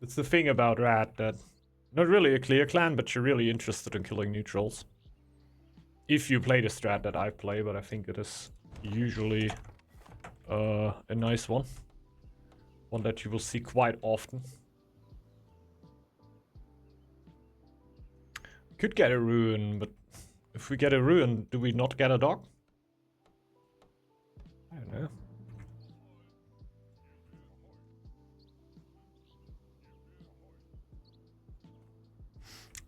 It's the thing about Rat that not really a clear clan, but you're really interested in killing neutrals. If you play the strat that I play, but I think it is usually a nice one. One that you will see quite often. We could get a ruin, but if we get a ruin, do we not get a dog? I don't know.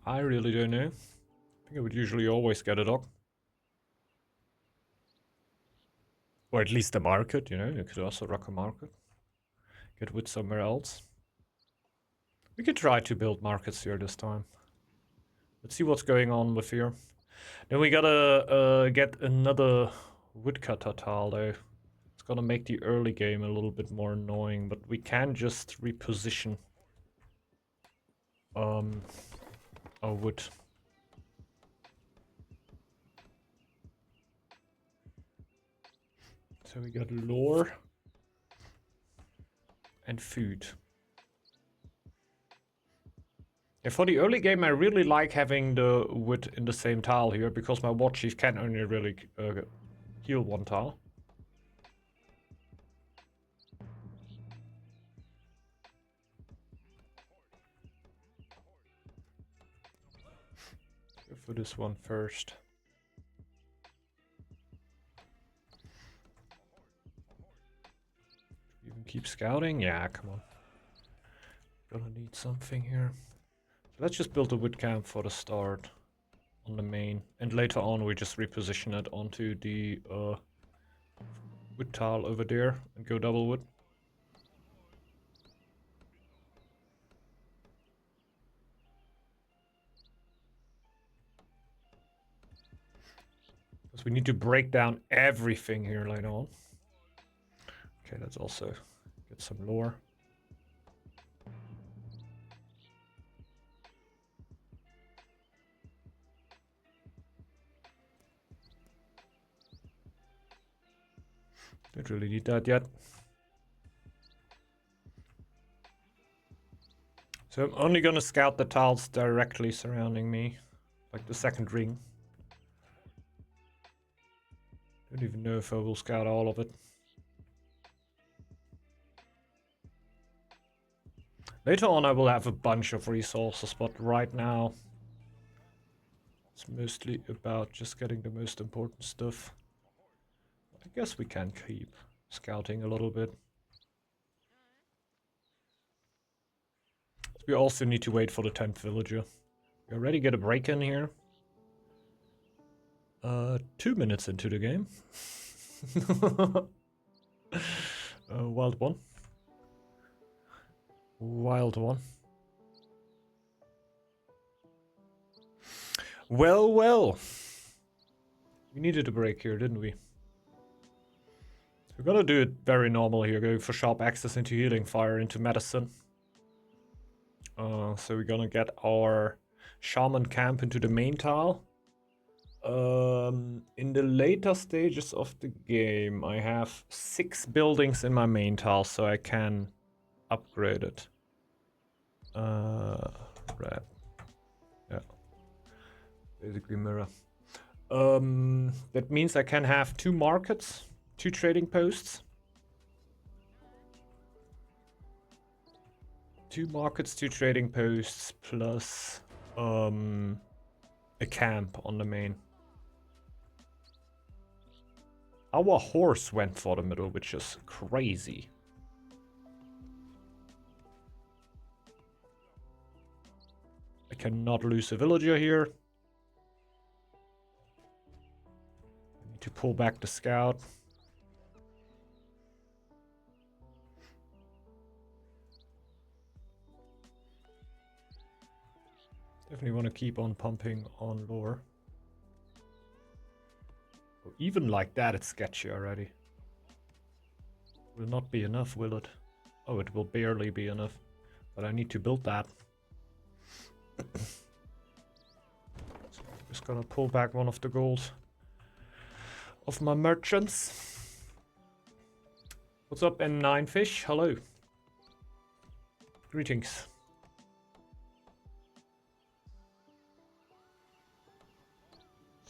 I really don't know. I think I would usually always get a dog. Or at least a market, you know, you could also rock a market. Get wood somewhere else. We could try to build markets here this time. Let's see what's going on with here. Then we gotta get another woodcutter tile though. It's gonna make the early game a little bit more annoying, but we can just reposition our wood. So we got lore and food. Yeah, for the early game, I really like having the wood in the same tile here because my war chief can only really heal one tile. Go for this one first. Even keep scouting? Yeah, come on. Gonna need something here. So let's just build a wood camp for the start on the main. And later on we just reposition it onto the wood tile over there and go double wood. Because we need to break down everything here later on. Okay, let's also get some lore. Don't really need that yet. So I'm only gonna scout the tiles directly surrounding me, like the second ring. Don't even know if I will scout all of it. Later on I will have a bunch of resources, but right now it's mostly about just getting the most important stuff. I guess we can keep scouting a little bit. We also need to wait for the 10th villager. We already get a break in here. 2 minutes into the game. Wild one. Wild one. Well, well. We needed a break here, didn't we? We're gonna do it very normal here, going for sharp access into healing fire, into medicine. So we're gonna get our shaman camp into the main tile. In the later stages of the game, I have 6 buildings in my main tile, so I can upgrade it. Red. Yeah. Basically mirror. That means I can have 2 markets, 2 trading posts. 2 markets, 2 trading posts, plus a camp on the main. Our horse went for the middle, which is crazy. I cannot lose a villager here. I need to pull back the scout. Definitely want to keep on pumping on lore. Even like that, it's sketchy already. Will not be enough, will it? Oh, it will barely be enough. But I need to build that. So I'm just gonna pull back one of the gold of my merchants. What's up, N9 Fish? Hello. Greetings.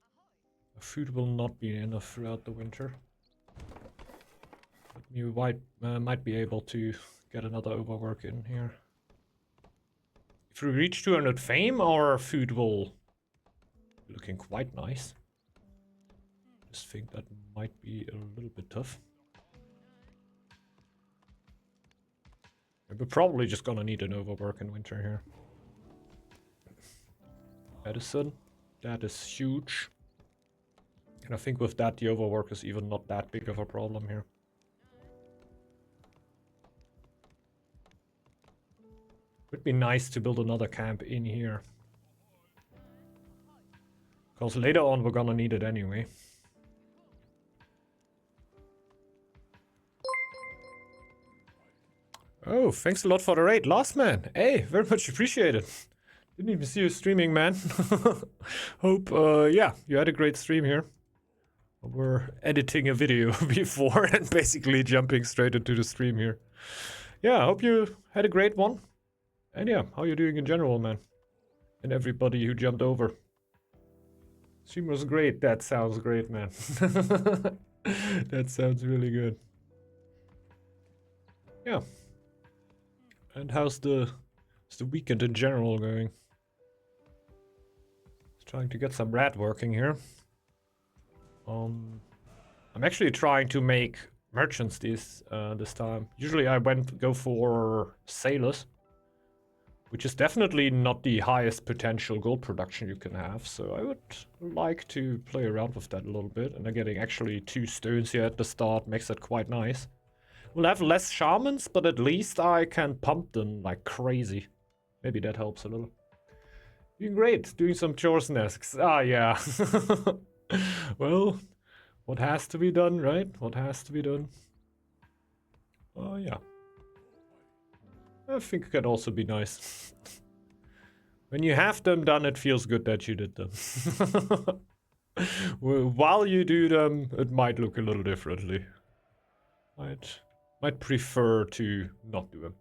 Ahoy! Food will not be enough throughout the winter. But you might be able to get another overwork in here. If we reach 200 fame, our food will be looking quite nice. Just think that might be a little bit tough. We're probably just gonna need an overwork in winter here. Medicine, that is huge. And I think with that, the overwork is even not that big of a problem here. Would be nice to build another camp in here. Because later on we're gonna need it anyway. Oh, thanks a lot for the raid. Last man. Hey, very much appreciated. Didn't even see you streaming, man. Hope, yeah, you had a great stream here. We're editing a video before and basically jumping straight into the stream here. Yeah, I hope you had a great one. And yeah, how you doing in general, man? And everybody who jumped over. Stream was great. That sounds great, man. That sounds really good. Yeah. And how's the weekend in general going? Just trying to get some rat working here. I'm actually trying to make merchants this time. Usually I go for sailors, which is definitely not the highest potential gold production you can have. So I would like to play around with that a little bit. And then getting actually 2 stones here at the start makes it quite nice. We'll have less shamans, but at least I can pump them like crazy. Maybe that helps a little. Doing great. Doing some chores next. Ah, yeah. Well, what has to be done, right? What has to be done? Oh, yeah. I think it can also be nice. When you have them done, it feels good that you did them. Well, while you do them, it might look a little differently. Might prefer to not do them.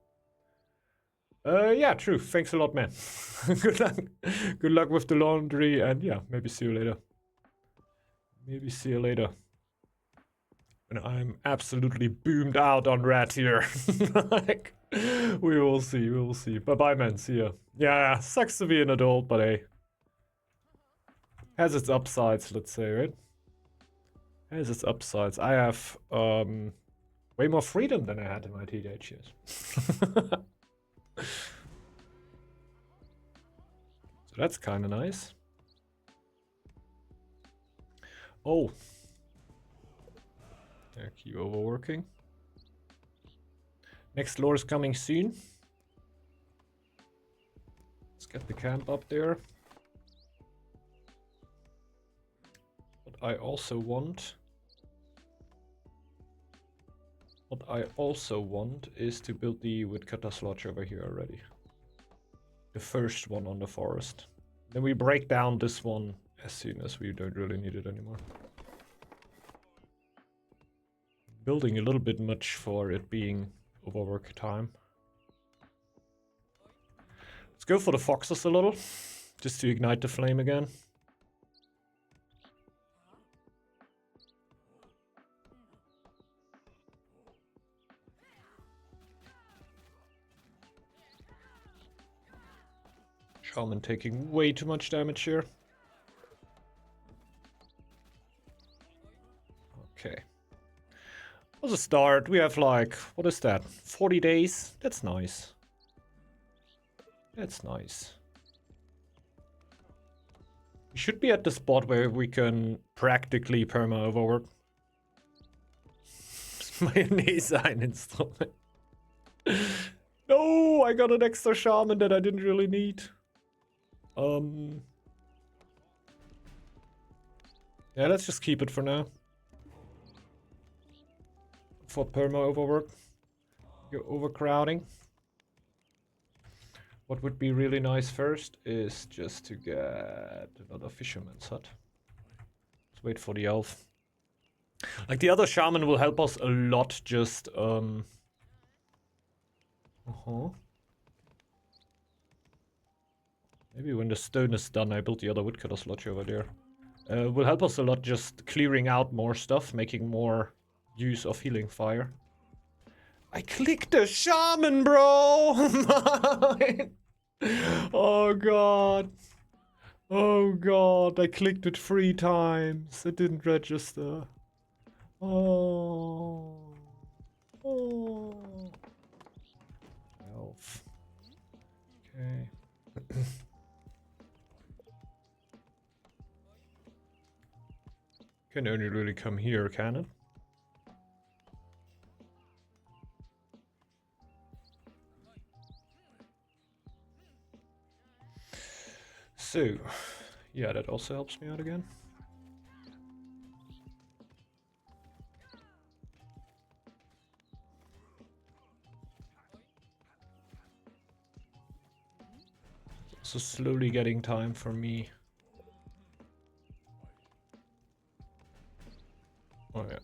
Yeah, true. Thanks a lot, man. Good luck. Good luck with the laundry, and yeah, maybe see you later. Maybe see you later. And I'm absolutely boomed out on rat here. Like, we will see, we will see. Bye-bye, man. See ya. Yeah, sucks to be an adult, but hey. Has its upsides, let's say, right? Has its upsides. I have way more freedom than I had in my teenage years. So that's kind of nice. Oh. Yeah, keep overworking. Next lore is coming soon. Let's get the camp up there. What I also want is to build the woodcutter lodge over here already. The first one on the forest. Then we break down this one as soon as we don't really need it anymore. Building a little bit much for it being overwork time. Let's go for the foxes a little, just to ignite the flame again. Shaman taking way too much damage here. Okay. As a start, we have like, what is that? 40 days? That's nice. That's nice. We should be at the spot where we can practically perma overwork. Mayonnaise uninstall. No, I got an extra shaman that I didn't really need. Yeah, let's just keep it for now. For perma overwork. You're overcrowding. What would be really nice first is just to get another fisherman's hut. Let's wait for the elf. Like the other shaman will help us a lot just Maybe when the stone is done I build the other woodcutter's lodge over there. Will help us a lot just clearing out more stuff, making more use of healing fire. I clicked the shaman, bro! Oh god. Oh god, I clicked it 3 times. It didn't register. Oh. Oh. Elf. Okay. Can only really come here, can it? So, yeah, that also helps me out again. So slowly getting time for me. Oh yeah.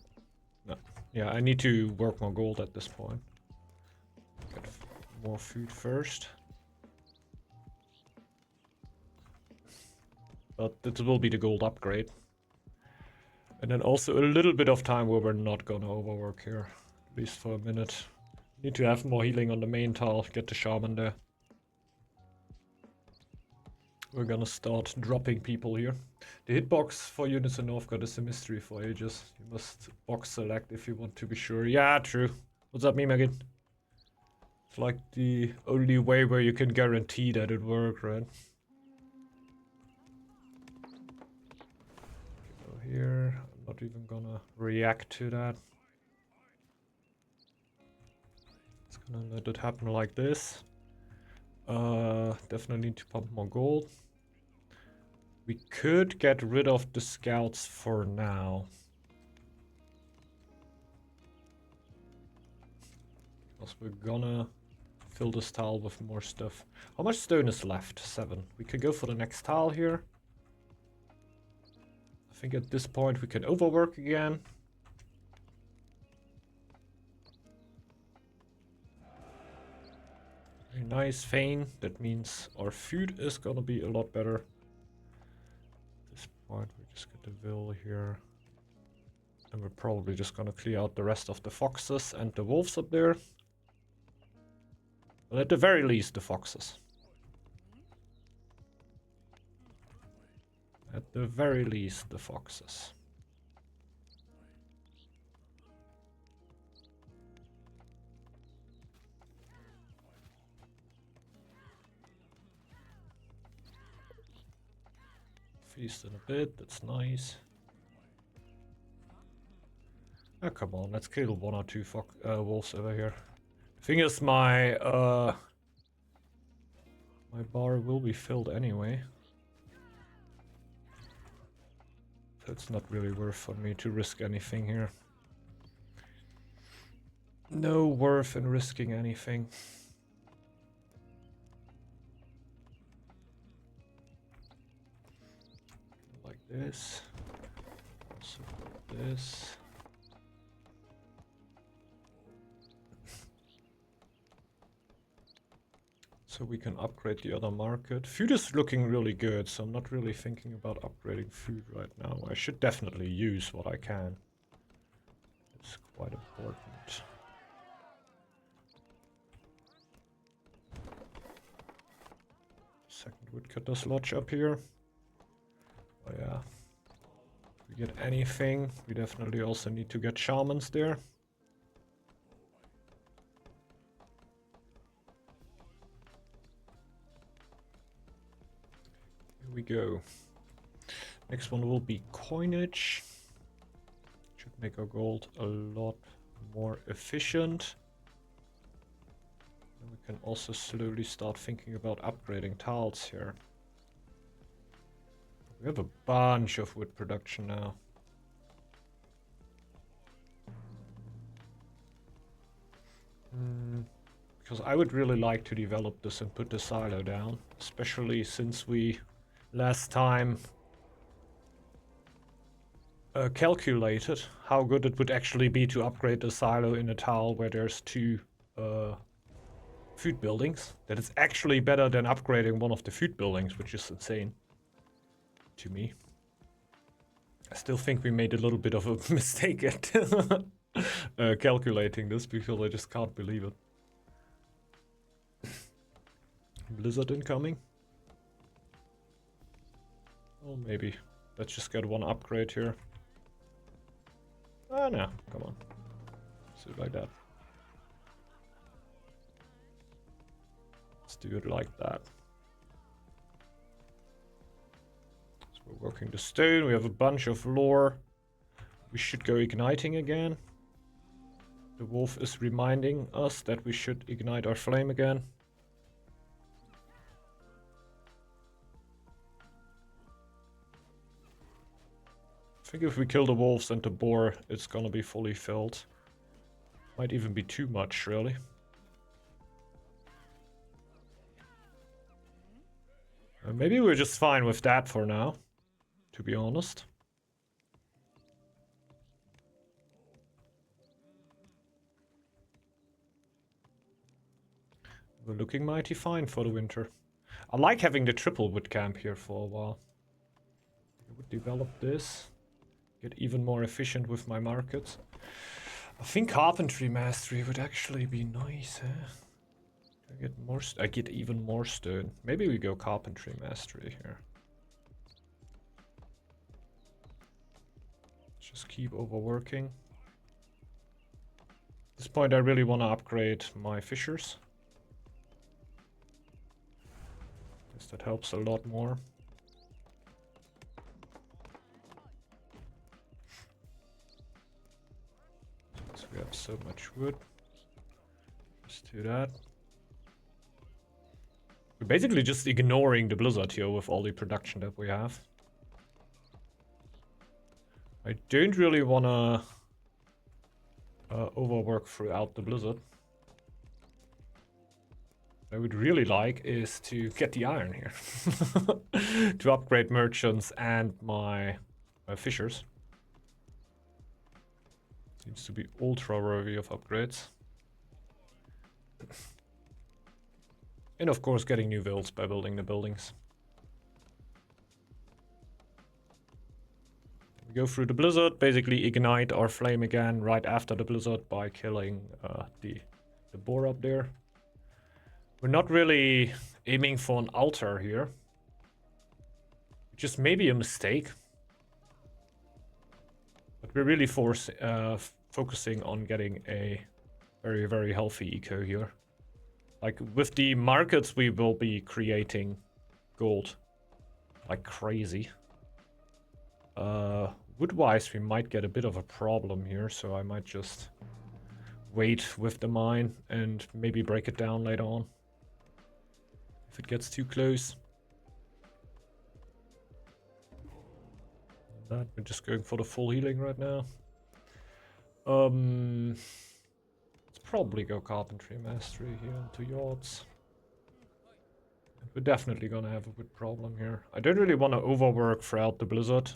No. Yeah, I need to work more gold at this point. Get more food first. But it will be the gold upgrade. And then also a little bit of time where we're not gonna overwork here. At least for a minute. Need to have more healing on the main tile. Get the shaman there. We're gonna start dropping people here. The hitbox for units in Northgard is a mystery for ages. You must box select if you want to be sure. Yeah, true. What's up, meme again? It's like the only way where you can guarantee that it works, right? Go here. I'm not even gonna react to that. It's gonna let it happen like this. Definitely need to pump more gold. We could get rid of the scouts for now. Because we're gonna fill this tile with more stuff. How much stone is left? 7. We could go for the next tile here. I think at this point we can overwork again. Very nice, Fane. That means our food is gonna be a lot better. At this point we just get the Vil here. And we're probably just gonna clear out the rest of the foxes and the wolves up there. Well, at the very least, the foxes. At the very least, the foxes. Feast in a bit, that's nice. Oh, come on, let's kill 1 or 2 wolves over here. The thing is, my bar will be filled anyway. So it's not really worth for me to risk anything here. No worth in risking anything. Like this. Also like this. So we can upgrade the other market. Food is looking really good, so I'm not really thinking about upgrading food right now. I should definitely use what I can. It's quite important. Second woodcutter's lodge up here. Oh yeah. If we get anything, we definitely also need to get shamans there. We go. Next one will be coinage. Should make our gold a lot more efficient. And we can also slowly start thinking about upgrading tiles here. We have a bunch of wood production now. Because I would really like to develop this and put the silo down, especially since we last time calculated how good it would actually be to upgrade the silo in a tile where there's 2 food buildings. That it's actually better than upgrading one of the food buildings, which is insane to me. I still think we made a little bit of a mistake at calculating this, because I just can't believe it. Blizzard incoming? Oh, maybe. Let's just get one upgrade here. Ah, no, come on. Let's do it like that. Let's do it like that. So we're working the stone, we have a bunch of lore. We should go igniting again. The wolf is reminding us that we should ignite our flame again. I think if we kill the wolves and the boar, it's gonna be fully filled. Might even be too much, really. Maybe we're just fine with that for now, to be honest. We're looking mighty fine for the winter. I like having the triple wood camp here for a while. I would develop this. Get even more efficient with my markets. I think carpentry mastery would actually be nice, huh? I get more. I get even more stone. Maybe we go carpentry mastery here. Just keep overworking. At this point, I really want to upgrade my fishers. Guess that helps a lot more. So we have so much wood. Just do that. We're basically just ignoring the blizzard here with all the production that we have. I don't really want to overwork throughout the blizzard. What I would really like is to get the iron here. To upgrade merchants and my fishers. Seems to be ultra worthy of upgrades. And of course getting new builds by building the buildings. We go through the blizzard, basically ignite our flame again right after the blizzard by killing the boar up there. We're not really aiming for an altar here. Just maybe a mistake. But we're really focusing on getting a very, very healthy eco here. Like, with the markets, we will be creating gold like crazy. Wood-wise, we might get a bit of a problem here, so I might just wait with the mine and maybe break it down later on if it gets too close. That we're just going for the full healing right now. Let's probably go carpentry mastery here into yards. We're definitely gonna have a wood problem here. I don't really want to overwork throughout the blizzard.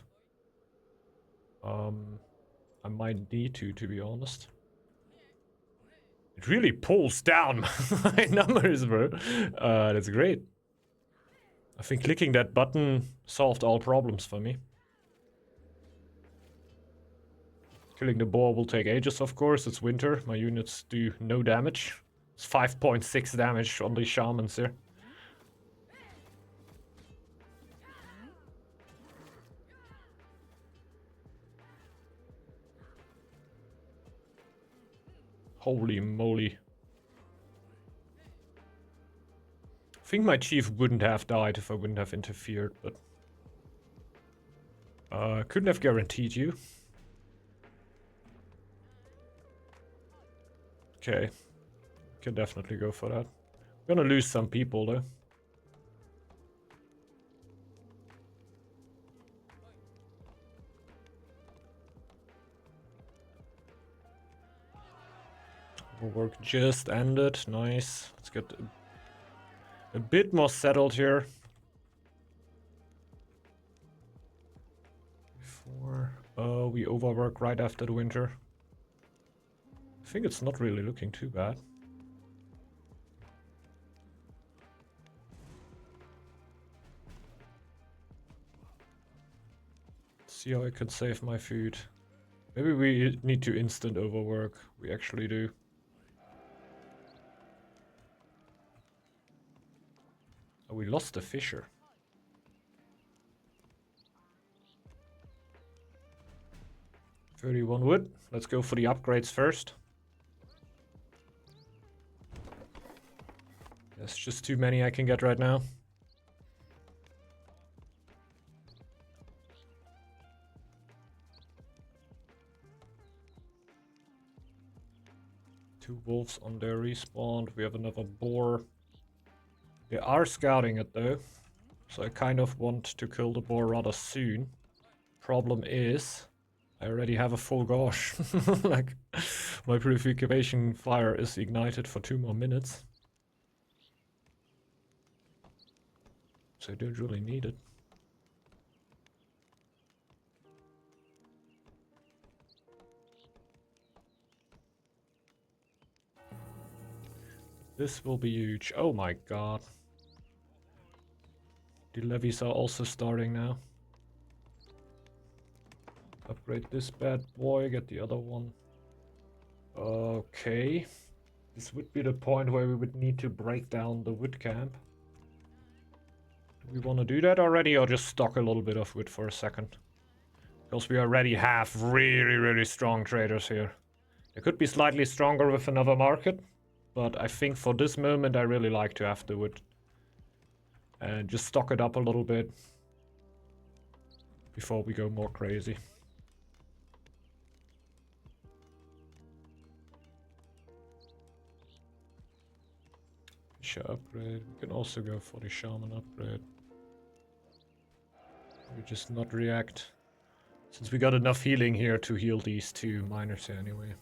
I might need to be honest. It really pulls down my numbers, bro. That's great. I think clicking that button solved all problems for me. Killing the boar will take ages, of course. It's winter. My units do no damage. It's 5.6 damage on the shamans here. Holy moly. I think my chief wouldn't have died if I wouldn't have interfered, but... couldn't have guaranteed you. Okay. Can definitely go for that. I'm gonna lose some people, though. Work just ended. Nice. Let's get a bit more settled here. Before we overwork right after the winter. I think it's not really looking too bad. See how I can save my food. Maybe we need to instant overwork. We actually do. Oh, we lost the fisher. $31 wood. Let's go for the upgrades first. There's just too many I can get right now. Two wolves on their respawn. We have another boar. They are scouting it though, so I kind of want to kill the boar rather soon. Problem is, I already have a full gauge. Like, my purification fire is ignited for 2 more minutes. So I don't really need it. This will be huge. Oh my god. The levies are also starting now. Upgrade this bad boy, get the other one. Okay. This would be the point where we would need to break down the wood camp. Do we want to do that already or just stock a little bit of wood for a second? Because we already have really strong traders here. They could be slightly stronger with another market. But I think for this moment I really like to have the wood. And just stock it up a little bit. Before we go more crazy. Fisher upgrade. We can also go for the shaman upgrade. We just not react. Since we got enough healing here to heal these two miners anyway.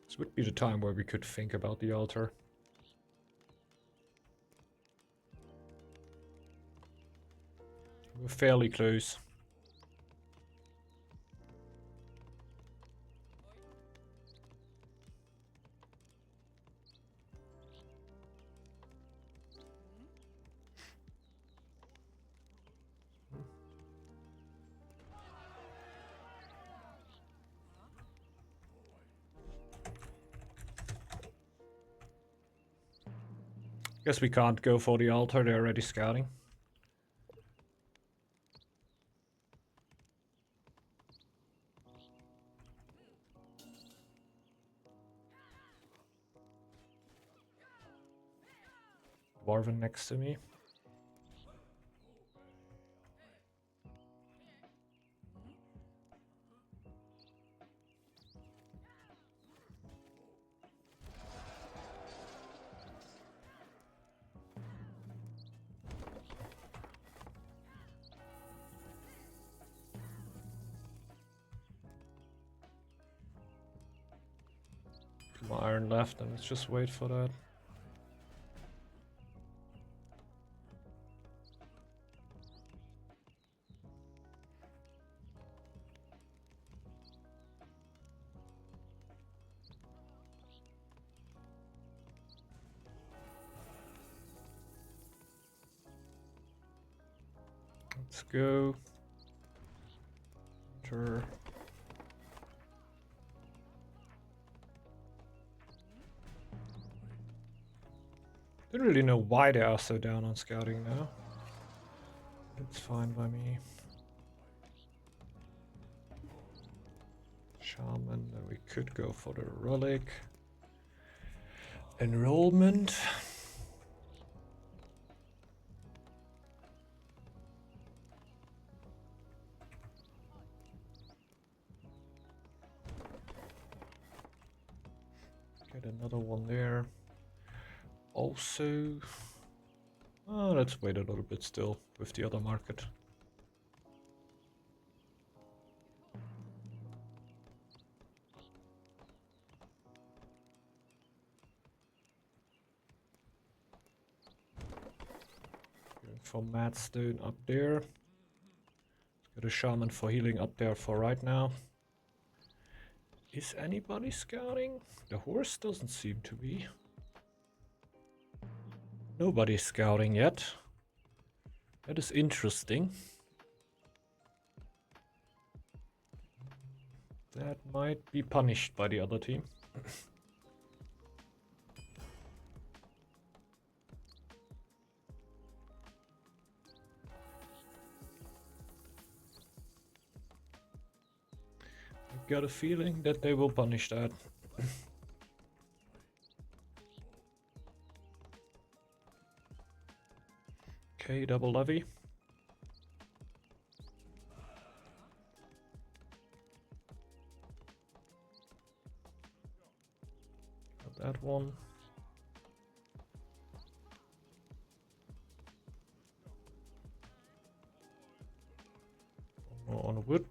This would be the time where we could think about the altar. We're fairly close. Guess we can't go for the altar, they're already scouting. Dwarven next to me. More iron left, and let's just wait for that. Let's go. Enter. Don't really know why they are so down on scouting now. It's fine by me. Shaman, then we could go for the relic. Enrollment. Get another one there. Also, oh, let's wait a little bit still with the other market. Going for Madstone up there. Let's get a shaman for healing up there for right now. Is anybody scouting? The horse doesn't seem to be. Nobody's scouting yet. That is interesting. That might be punished by the other team. I got a feeling that they will punish that. Okay, double levy. Got that one. One more on wood.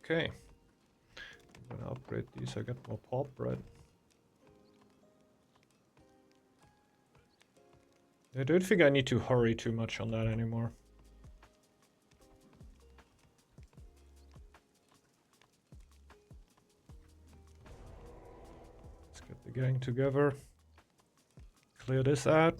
Okay. I'm gonna upgrade these, I get more pop bread. I don't think I need to hurry too much on that anymore. Let's get the gang together. Clear this out.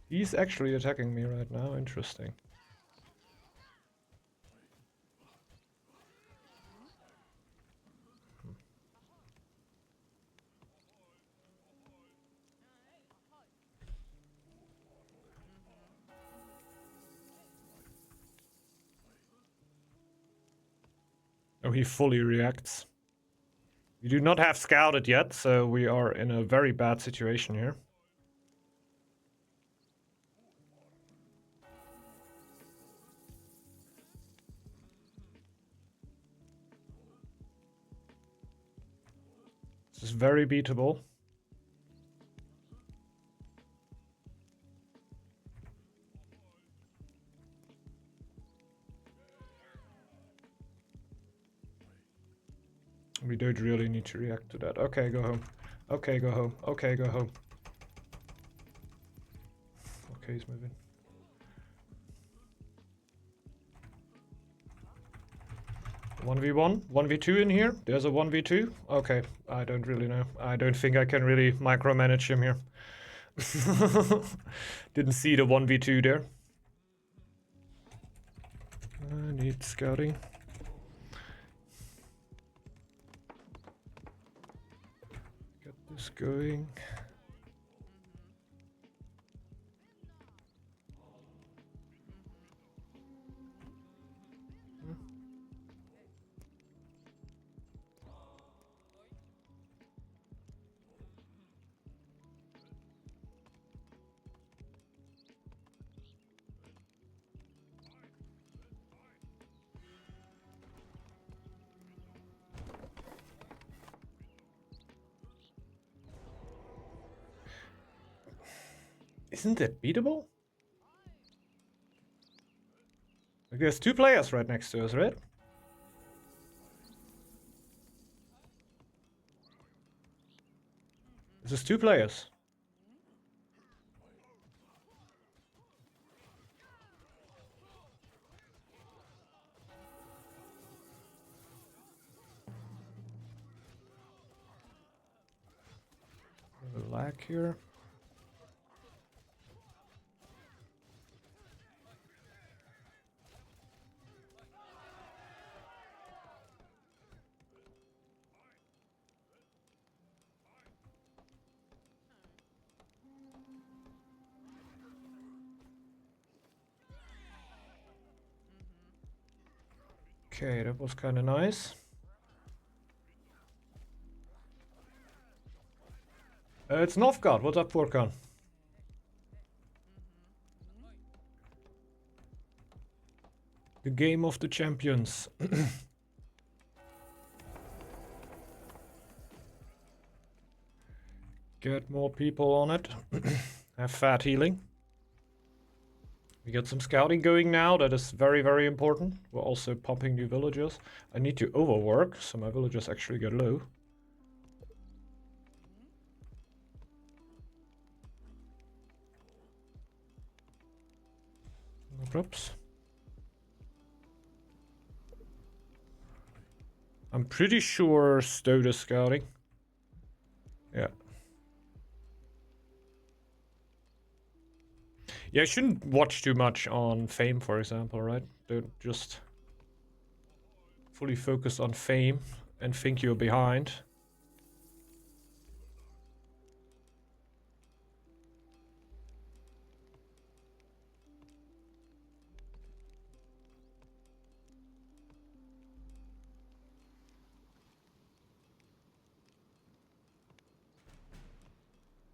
He's actually attacking me right now, interesting. Oh, he fully reacts. We do not have scouted yet, so we are in a very bad situation here. This is very beatable. We don't really need to react to that. Okay, go home. Okay, go home. Okay, go home. Okay, he's moving. One v one, 1v2 in here. There's a 1v2. Okay, I don't really know. I don't think I can really micromanage him here. Didn't see the 1v2 there. I need scouting. Get this going. Isn't that beatable? Like there's two players right next to us, right? This is two players. A lag here. Okay, that was kind of nice. It's Northgard. What's up, Furkan? The game of the champions. Get more people on it. Have fat healing. We get some scouting going now. That is very, very important. We're also pumping new villagers. I need to overwork, so my villagers actually get low. No props. I'm pretty sure Stode is scouting. Yeah. Yeah, I shouldn't watch too much on Fame, for example, right? Don't just fully focus on Fame and think you're behind.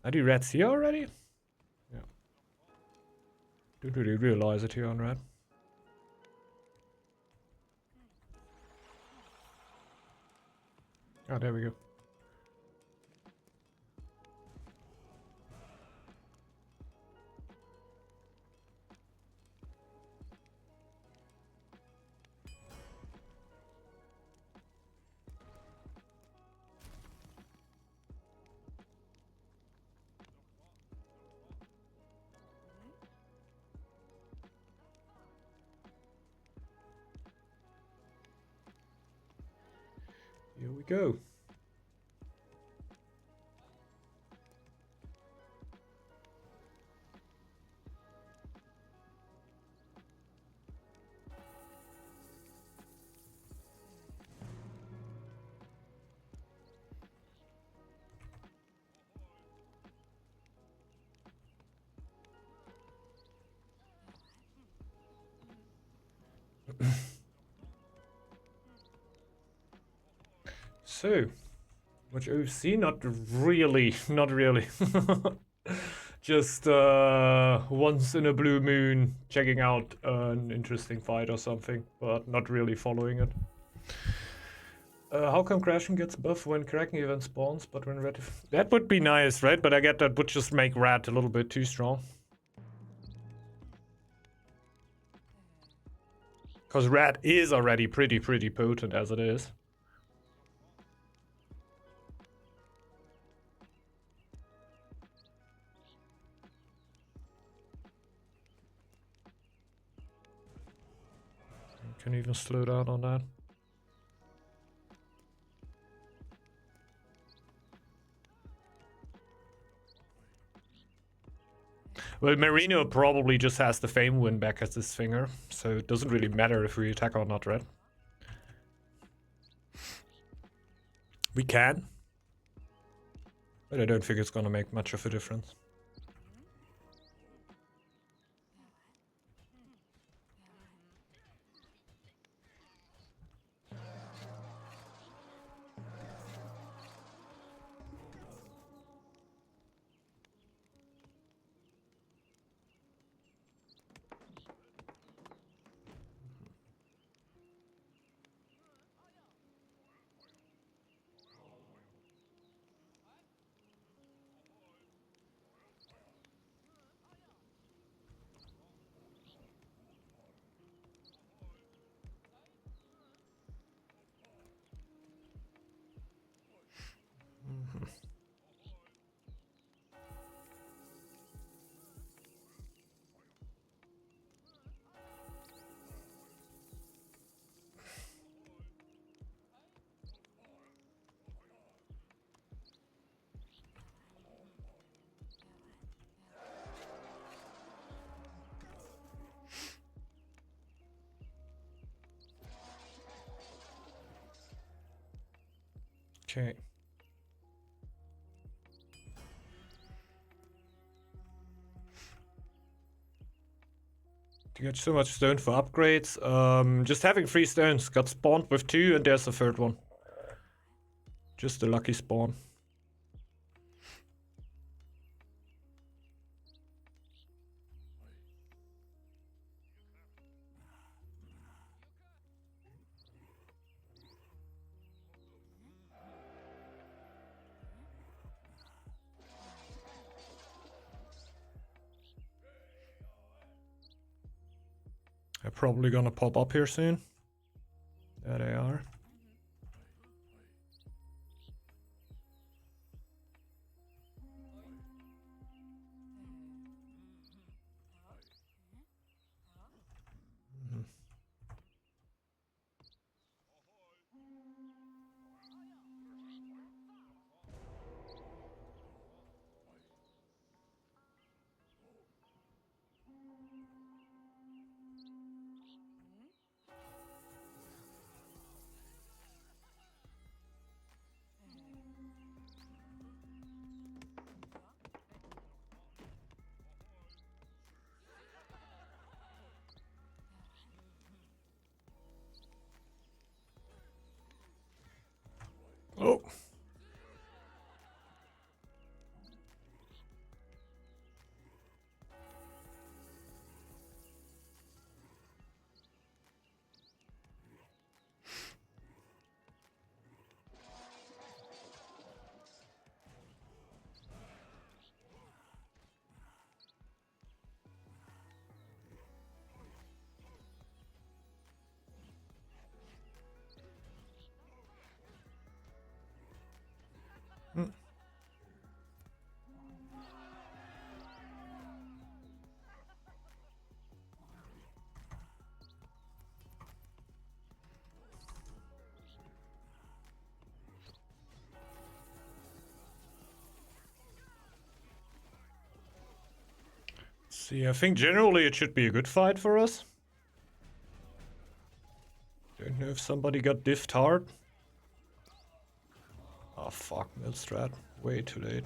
Are the rats here already? Yeah. Don't really realize it here on red. Oh, there we go. Here we go. So, much OC? Not really, not really. Just once in a blue moon checking out an interesting fight or something, but not really following it. How come crashing gets buff when cracking event spawns, but when red... That would be nice, right? But I get that would just make red a little bit too strong. Because red is already pretty potent as it is. Can even slow down on that. Well, Marino probably just has the Fame win back as his finger, so it doesn't really matter if we attack or not, right? We can. But I don't think it's gonna make much of a difference. Okay. You get so much stone for upgrades. Just having 3 stones. Got spawned with 2 and there's a 3rd one. Just a lucky spawn. probably gonna pop up here soon. There they are. Oh. Mm. See, I think generally it should be a good fight for us. Don't know if somebody got diffed hard. Oh fuck, Millstrat. Way too late.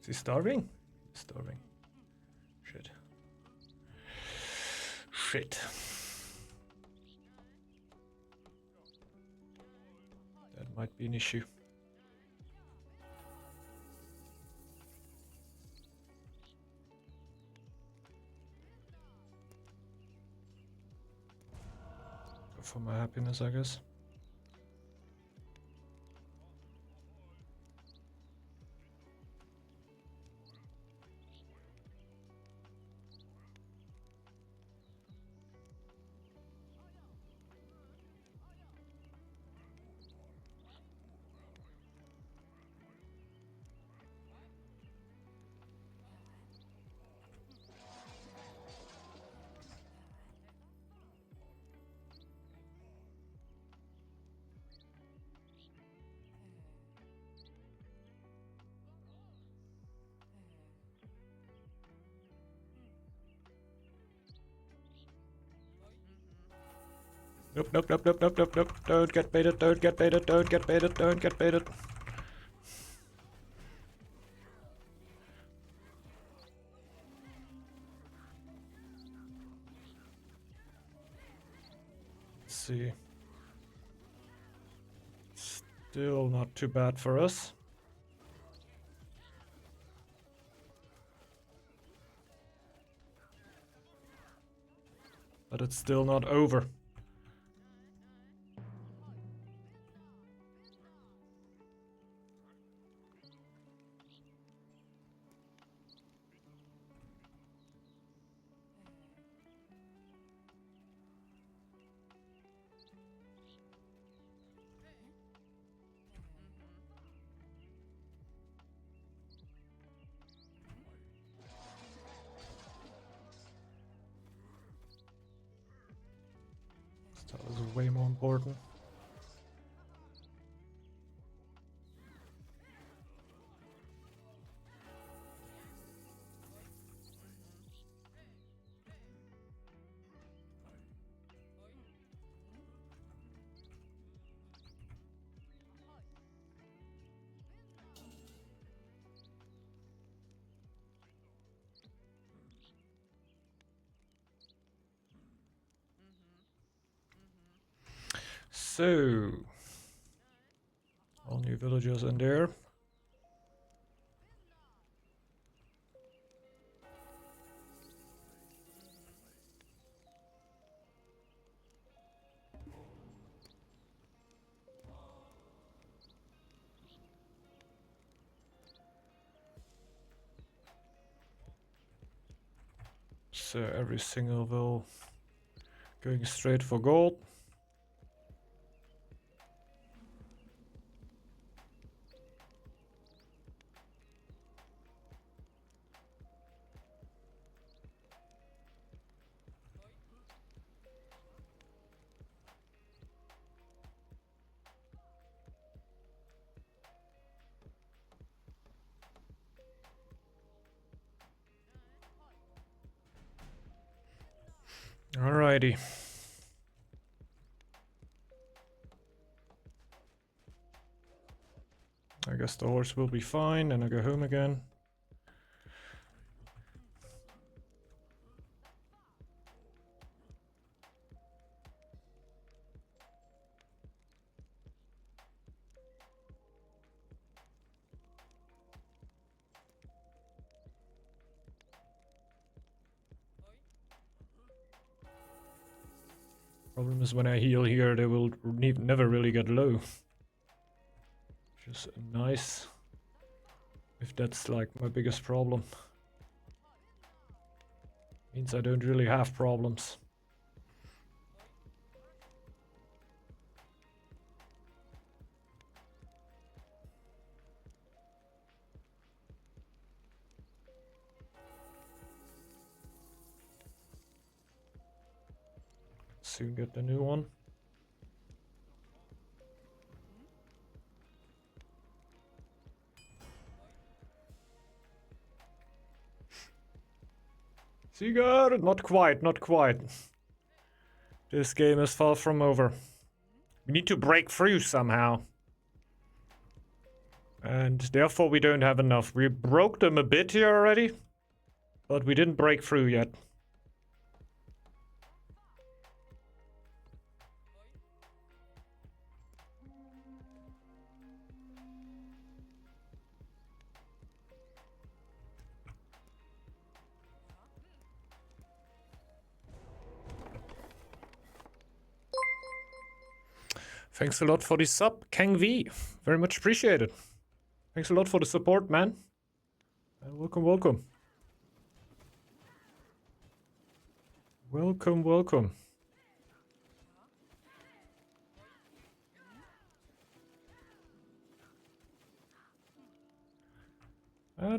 Is he starving? He's starving. Shit. Shit. That might be an issue. Go for my happiness, I guess. Nope, nope, nope, nope, nope, nope, nope. Don't get baited, don't get baited, don't get baited, don't get baited. Let's see. Still not too bad for us. But it's still not over. That was way more important. So, all new villagers in there. So every single will going straight for gold. Alrighty. I guess the horse will be fine, and I go home again. Problem is when I heal here, they will never really get low. Which is nice. If that's like my biggest problem. Means I don't really have problems. Soon get the new one. Sigurd! Not quite, not quite. This game is far from over. We need to break through somehow. And therefore we don't have enough. We broke them a bit here already. But we didn't break through yet. Thanks a lot for the sub, Kang V. Very much appreciated. Thanks a lot for the support, man. Welcome, welcome. Welcome, welcome.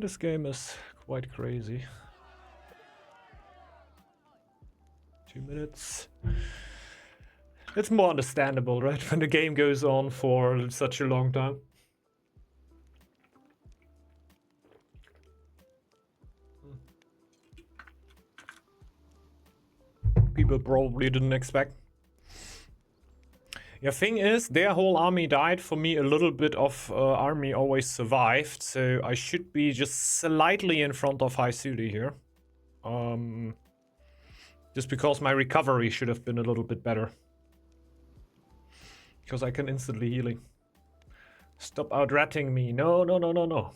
This game is quite crazy. 2 minutes. It's more understandable, right? When the game goes on for such a long time. People probably didn't expect. The thing is, their whole army died. For me, a little bit of army always survived. So I should be just slightly in front of Haisuli here. Just because my recovery should have been a little bit better. Because I can instantly healing. Stop out-ratting me. No, no, no, no, no.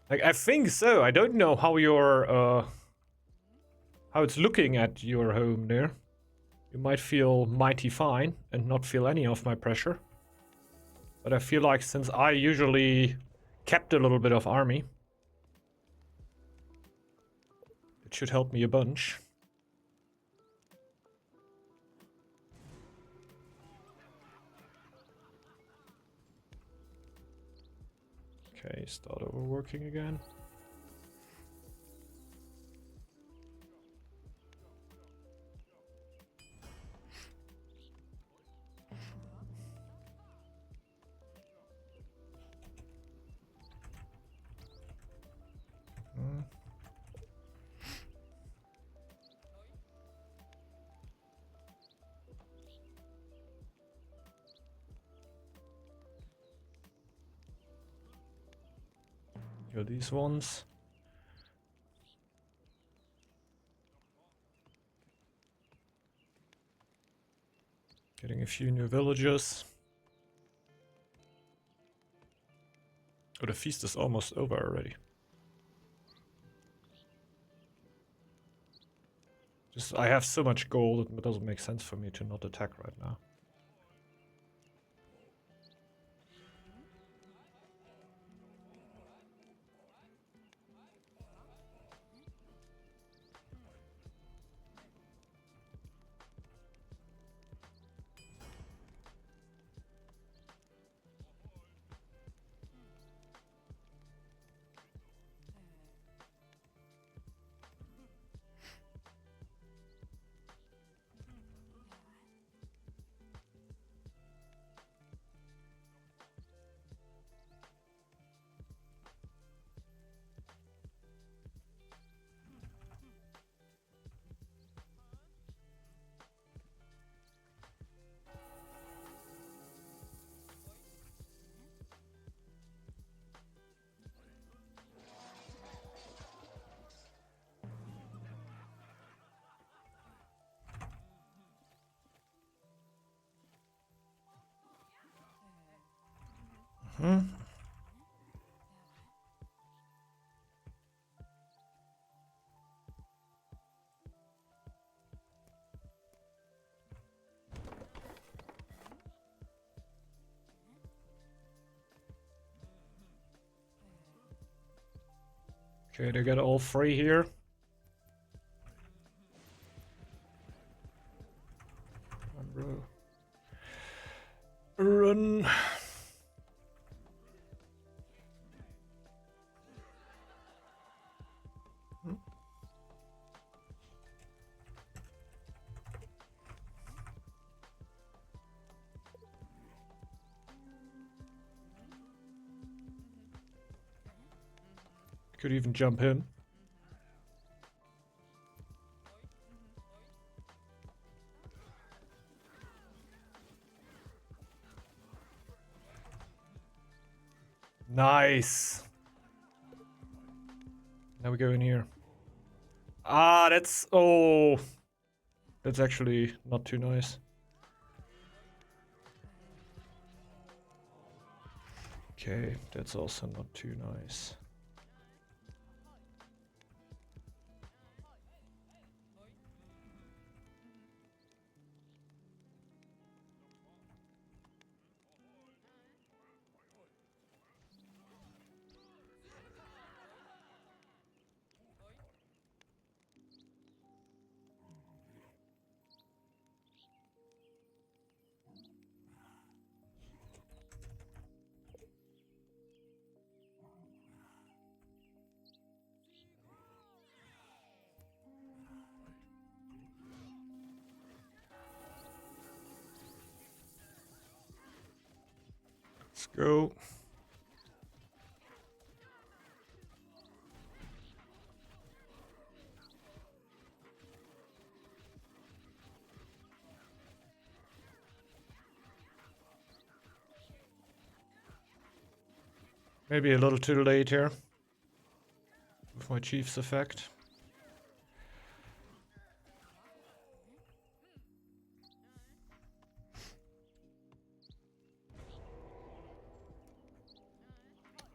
Like, I think so. I don't know how your how it's looking at your home there. You might feel mighty fine and not feel any of my pressure. But I feel like since I usually kept a little bit of army, it should help me a bunch. Okay, start overworking again. Here, these ones. Getting a few new villagers. Oh, the feast is almost over already. Just, I have so much gold, it doesn't make sense for me to not attack right now. Okay, they get all free here. Run, bro. Run. Could even jump in. Nice. Now we go in here. Ah, that's... Oh. That's actually not too nice. Okay, that's also not too nice. Let's go. Maybe a little too late here with my chief's effect.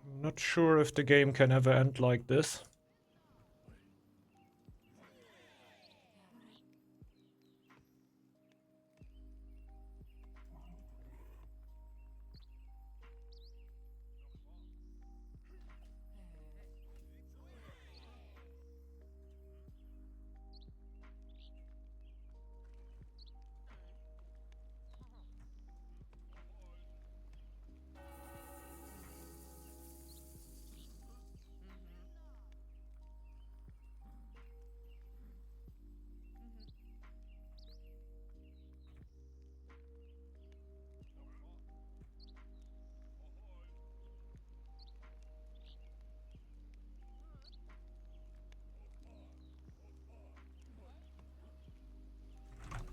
I'm not sure if the game can ever end like this.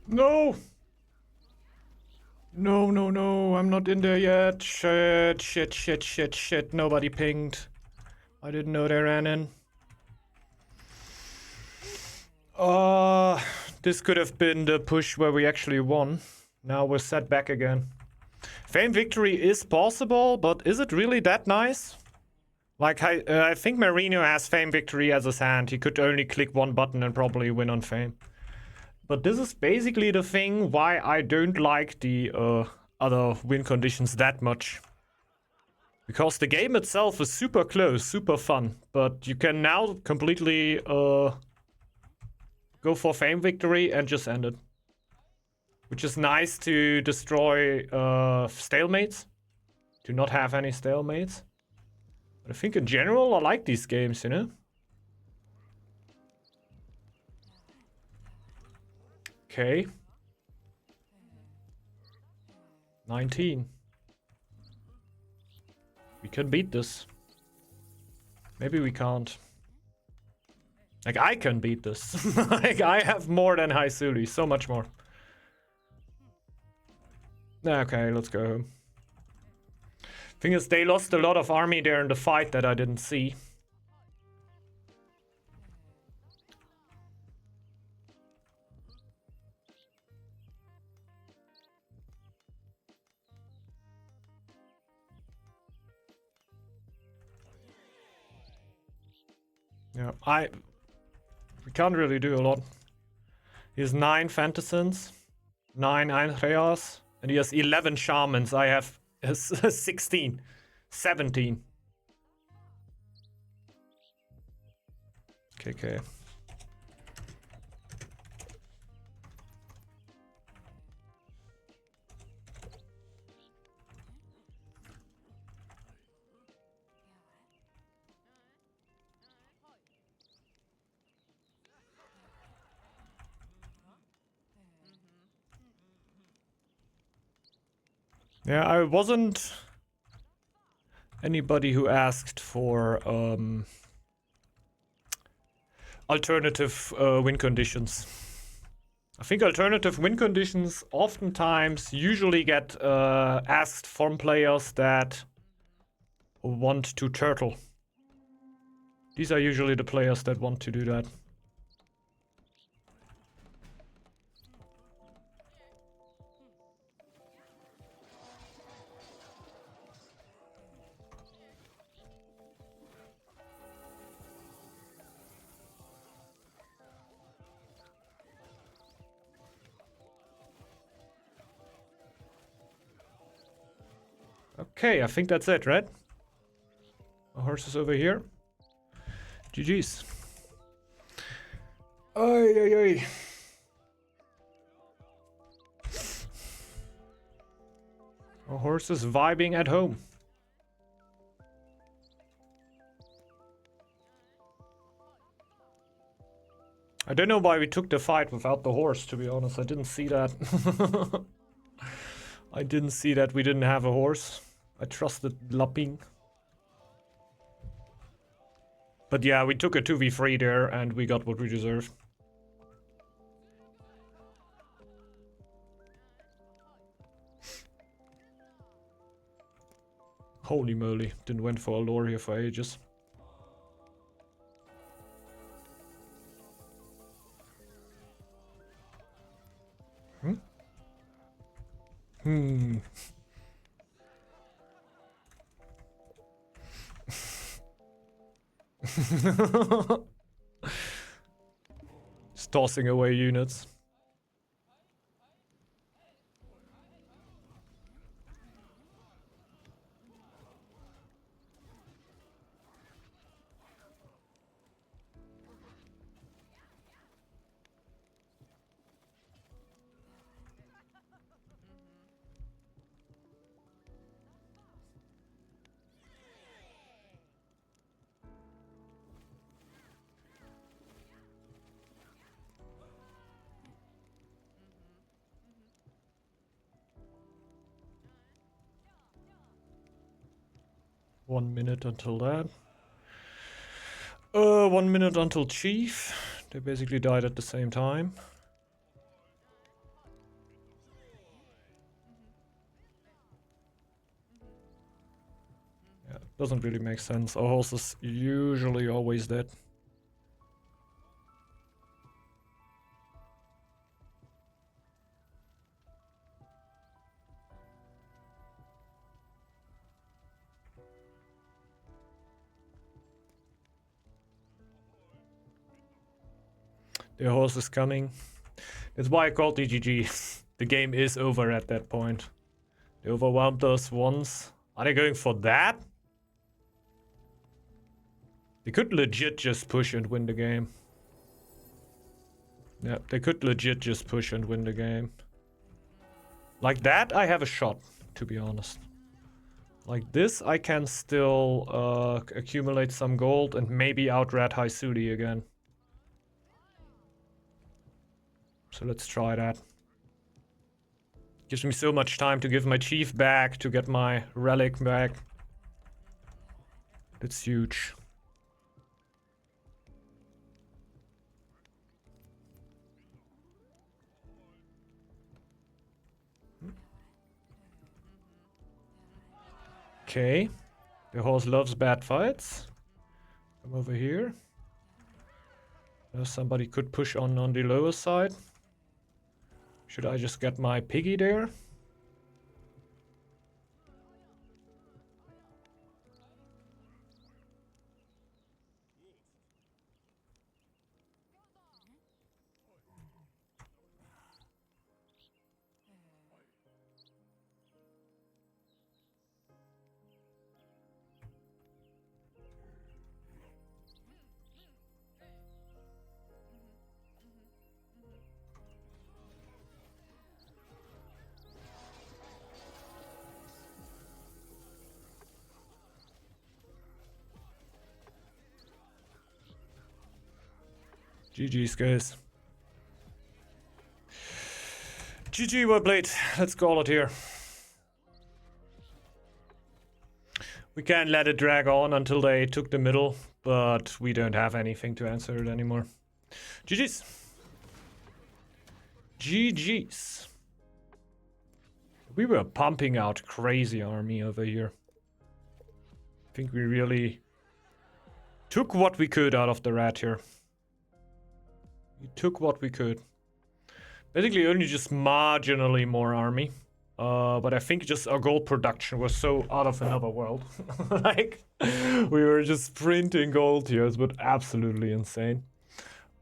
No! No, no, no, I'm not in there yet. Shit, shit, shit, shit, shit. Nobody pinged. I didn't know they ran in. This could have been the push where we actually won. Now we're set back again. Fame victory is possible, but is it really that nice? Like, I think Marino has Fame victory as his hand. He could only click one button and probably win on Fame. But this is basically the thing why I don't like the other win conditions that much. Because the game itself is super close, super fun. But you can now completely go for Fame victory and just end it. Which is nice to destroy stalemates. To not have any stalemates. But I think in general I like these games, you know? Okay. 19. We can beat this. Maybe we can't. Like, I can beat this. Like, I have more than Haisuli. So much more. Okay, let's go home. Thing is, they lost a lot of army there in the fight that I didn't see. Yeah, we can't really do a lot. He has 9 Fantasins, 9 Einreas, and he has 11 Shamans. I have 16, 17. Okay. Yeah, I wasn't anybody who asked for alternative win conditions. I think alternative win conditions oftentimes usually get asked from players that want to turtle. These are usually the players that want to do that. Okay, I think that's it, right? My horse is over here. GG's. Ay. Our horse is vibing at home. I don't know why we took the fight without the horse, to be honest. I didn't see that. I didn't see that we didn't have a horse. I trusted Laping. But yeah, we took a 2v3 there and we got what we deserved. Holy moly, didn't went for a lore here for ages. Just tossing away units. One minute until that. 1 minute until Chief. They basically died at the same time. Yeah, doesn't really make sense. Our horse is usually always dead. The horse is coming. That's why I called the GG. The game is over at that point. They overwhelmed us once. Are they going for that? They could legit just push and win the game. Yeah, they could legit just push and win the game. Like that, I have a shot, to be honest. Like this, I can still accumulate some gold and maybe out-rat Haisudi again. So let's try that. Gives me so much time to give my chief back, to get my relic back. It's huge. Okay. The horse loves bad fights. Come over here. Somebody could push on the lower side. Should I just get my piggy there? GG's, guys. GG, well played. Let's call it here. We can't let it drag on until they took the middle, but we don't have anything to answer it anymore. GG's. GG's. We were pumping out crazy army over here. I think we really took what we could out of the rat here. We took what we could. Basically only just marginally more army. But I think just our gold production was so out of another world. Like, we were just printing gold here. It's but absolutely insane.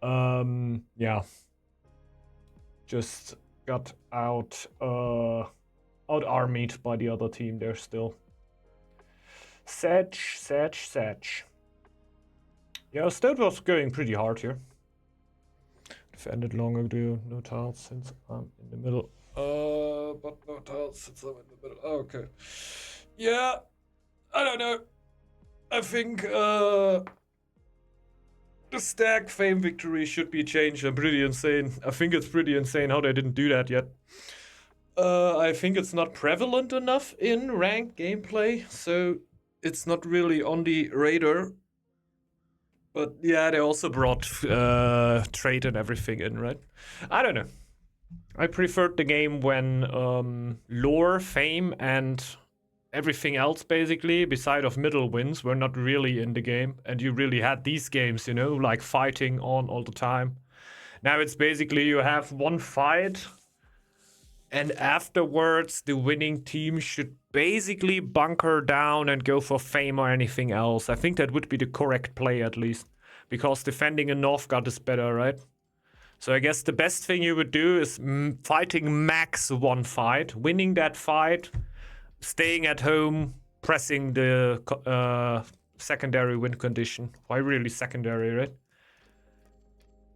Yeah. Just got out armied by the other team there still. Sag. Yeah, Stone was going pretty hard here. Defended long ago, no tiles since I'm in the middle. But no tiles since I'm in the middle. Okay. Yeah, I don't know. I think the stack fame victory should be changed. I'm pretty insane. I think it's pretty insane how they didn't do that yet. I think it's not prevalent enough in ranked gameplay, so it's not really on the radar. But yeah, they also brought trade and everything in, right? I don't know. I preferred the game when lore, fame, and everything else, basically, beside of middle wins, were not really in the game. And you really had these games, you know, like fighting on all the time. Now it's basically you have one fight, and afterwards the winning team should basically bunker down and go for fame or anything else. I think that would be the correct play, at least. Because defending in Northgard is better, right? So I guess the best thing you would do is fighting max one fight, winning that fight, staying at home, pressing the secondary win condition. Why really secondary, right?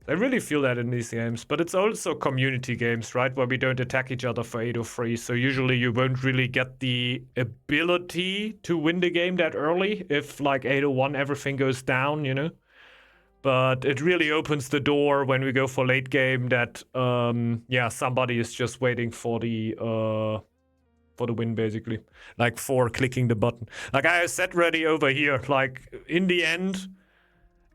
I really feel that in these games, but it's also community games, right? Where we don't attack each other for 803, so usually you won't really get the ability to win the game that early if, like, 801 everything goes down, you know? But it really opens the door when we go for late game that, yeah, somebody is just waiting for the win, basically. Like, for clicking the button. Like I said already over here, like, in the end,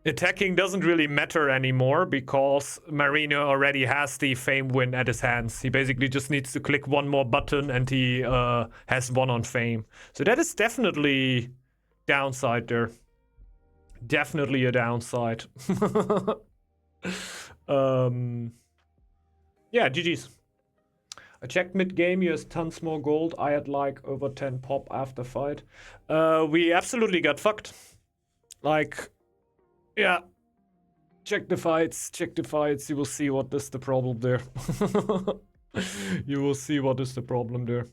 attacking doesn't really matter anymore because Marino already has the fame win at his hands. He basically just needs to click one more button and he has one on fame. So that is definitely downside there. Definitely a downside. Yeah, GG's. I checked mid-game, he has tons more gold. I had like over 10 pop after fight. We absolutely got fucked. Like, yeah. Check the fights, check the fights. You will see what is the problem there. You will see what is the problem there.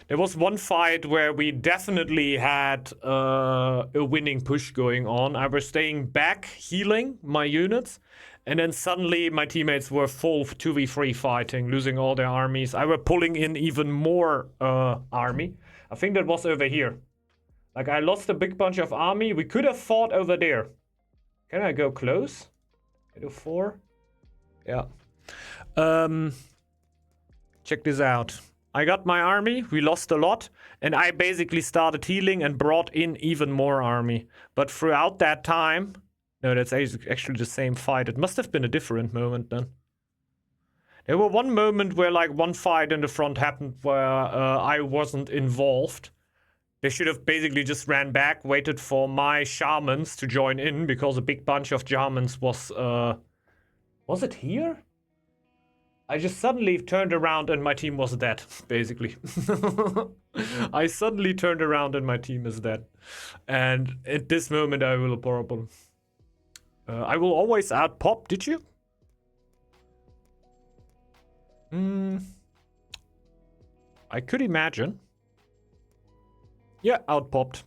There was one fight where we definitely had a winning push going on. I was staying back, healing my units, and then suddenly my teammates were full 2v3 fighting, losing all their armies. I were pulling in even more army. I think that was over here. Like, I lost a big bunch of army. We could have fought over there. Can I go close? Can I do 4? Yeah. Check this out. I got my army, we lost a lot, and I basically started healing and brought in even more army. But throughout that time... No, that's actually the same fight. It must have been a different moment then. There were one moment where like one fight in the front happened where I wasn't involved. They should have basically just ran back, waited for my shamans to join in, because a big bunch of shamans was... Was it here? I just suddenly turned around and my team was dead, basically. I suddenly turned around and my team is dead. And at this moment I will probably... I will always outpop, did you? I could imagine. Yeah, outpopped.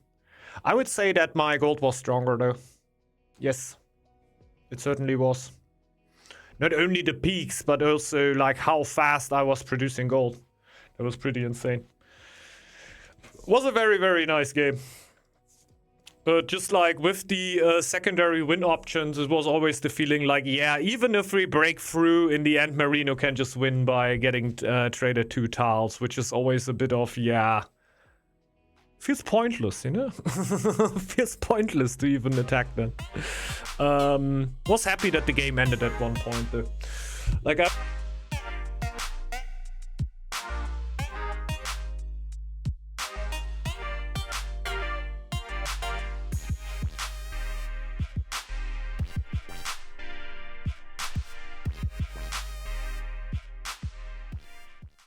I would say that my gold was stronger though. Yes, it certainly was. Not only the peaks, but also like how fast I was producing gold. That was pretty insane. Was a very, very nice game. But just like with the secondary win options, it was always the feeling like, yeah, even if we break through, in the end, Marino can just win by getting traded 2 tiles, which is always a bit of, yeah... Feels pointless, you know? Feels pointless to even attack them. Was happy that the game ended at one point, though. Like,